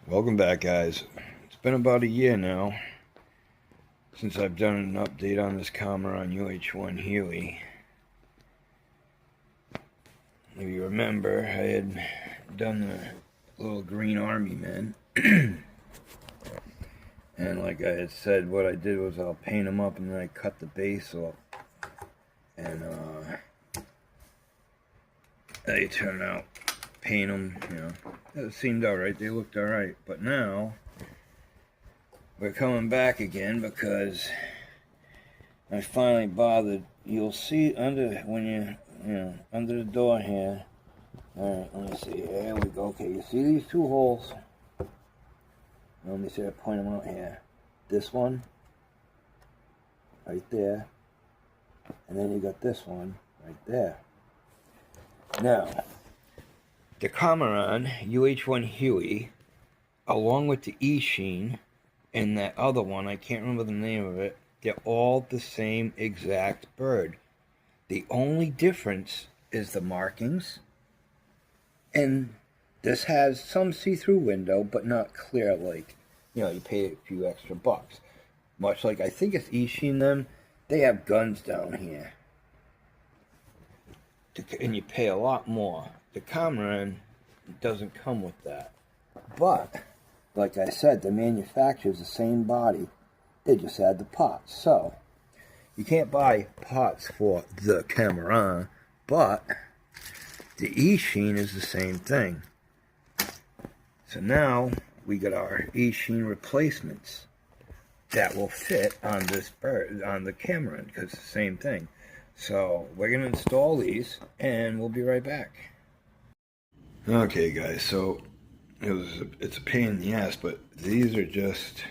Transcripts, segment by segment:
Welcome back, guys. It's been about a year now since I've done an update on this Caraman UH1 Huey. If you remember, I had done the little green army men. And like I had said, what I did was I'll paint them up and then I cut the base off. And they turn out, paint them, It seemed alright, they looked alright. But now, we're coming back again because I finally bothered. You'll see under, when under the door here. Alright, let me see. There we go. Okay, you see these two holes? Let me see if I point them out here. This one, right there. And then you got this one, right there. Now, the Caraman UH1 Huey, along with the E-Sheen, and that other one, I can't remember the name of it, they're all the same exact bird. The only difference is the markings, and this has some see-through window, but not clear, like, you pay a few extra bucks. Much like, I think it's E-Sheen them, they have guns down here. And you pay a lot more. The Caraman doesn't come with that. But, like I said, the manufacturer's the same body. They just add the pots. So, you can't buy pots for the Caraman, but the E-Sheen is the same thing. So now, we got our E-Sheen replacements that will fit on this bird, on the Caraman, because it's the same thing. So, we're going to install these, and we'll be right back. Okay, guys, so it's a pain in the ass, but these are just,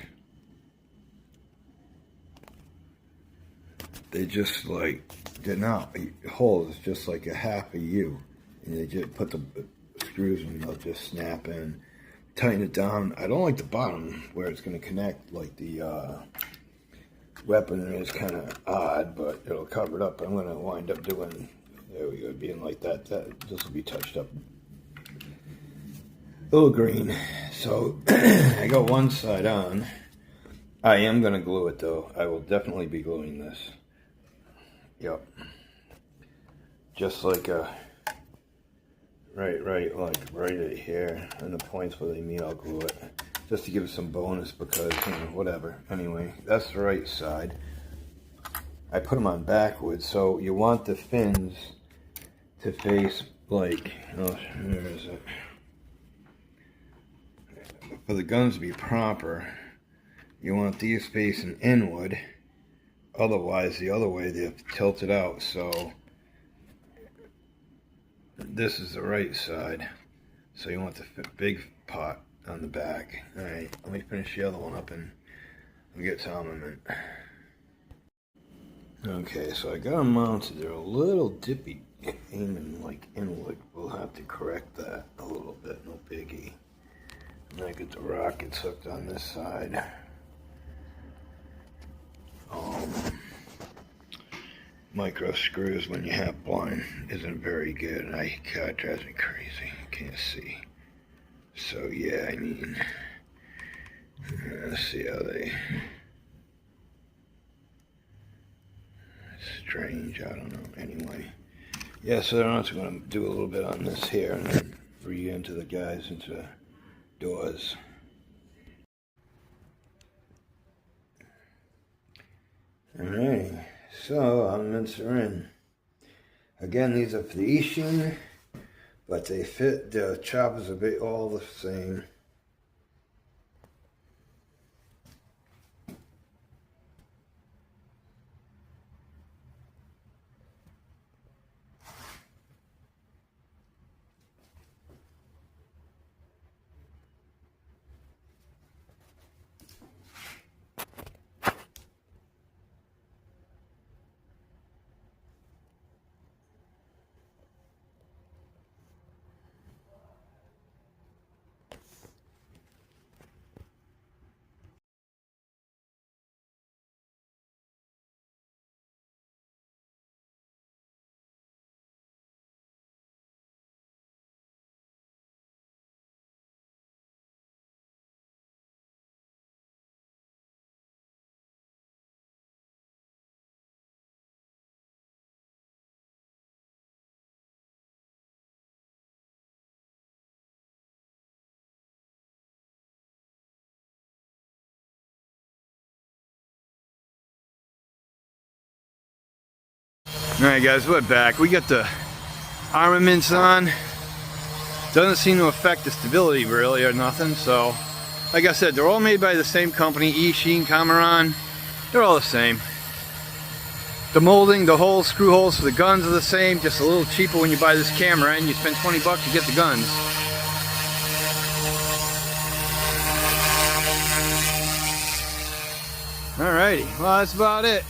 they're not holes, just like a half a U. And they just put the screws in, they'll just snap in. Tighten it down. I don't like the bottom where it's going to connect, like the weapon is kind of odd, but it'll cover it up. I'm going to wind up doing, there we go, being like that. This will be touched up. A little green. So I got one side on. I am going to glue it though. I will definitely be gluing this. Yep. Just like a, right here, and the points where they meet, I'll glue it. Just to give it some bonus because, whatever. Anyway, that's the right side. I put them on backwards, so you want the fins to face like, oh, where is it? For the guns to be proper, you want these facing inward. Otherwise, the other way, they're tilted out, so this is the right side. So you want the big pot on the back. Alright, let me finish the other one up and we'll get to armament. Okay, so I got them mounted. They're a little dippy, aiming like inward. We'll have to correct that a little bit, no biggie. And I get the rockets hooked on this side. Micro screws when you have blind isn't very good. God, it drives me crazy. I can't see. So yeah, I mean, let's see how they. Strange, I don't know. Anyway, yeah. So I'm also going to do a little bit on this here and then into the guys into doors. All right. So armaments are in. Again, these are for the E-Sheen, but they fit, the choppers are all the same. Alright guys, we're back. We got the armaments on. Doesn't seem to affect the stability really or nothing. So, like I said, they're all made by the same company, Sheen, Caraman. They're all the same. The molding, the holes, screw holes for the guns are the same, just a little cheaper when you buy this camera and you spend 20 bucks to get the guns. Alrighty, well that's about it.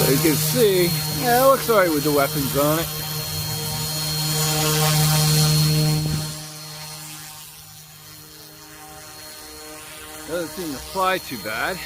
So you can see, yeah, it looks alright with the weapons on it. Doesn't seem to fly too bad.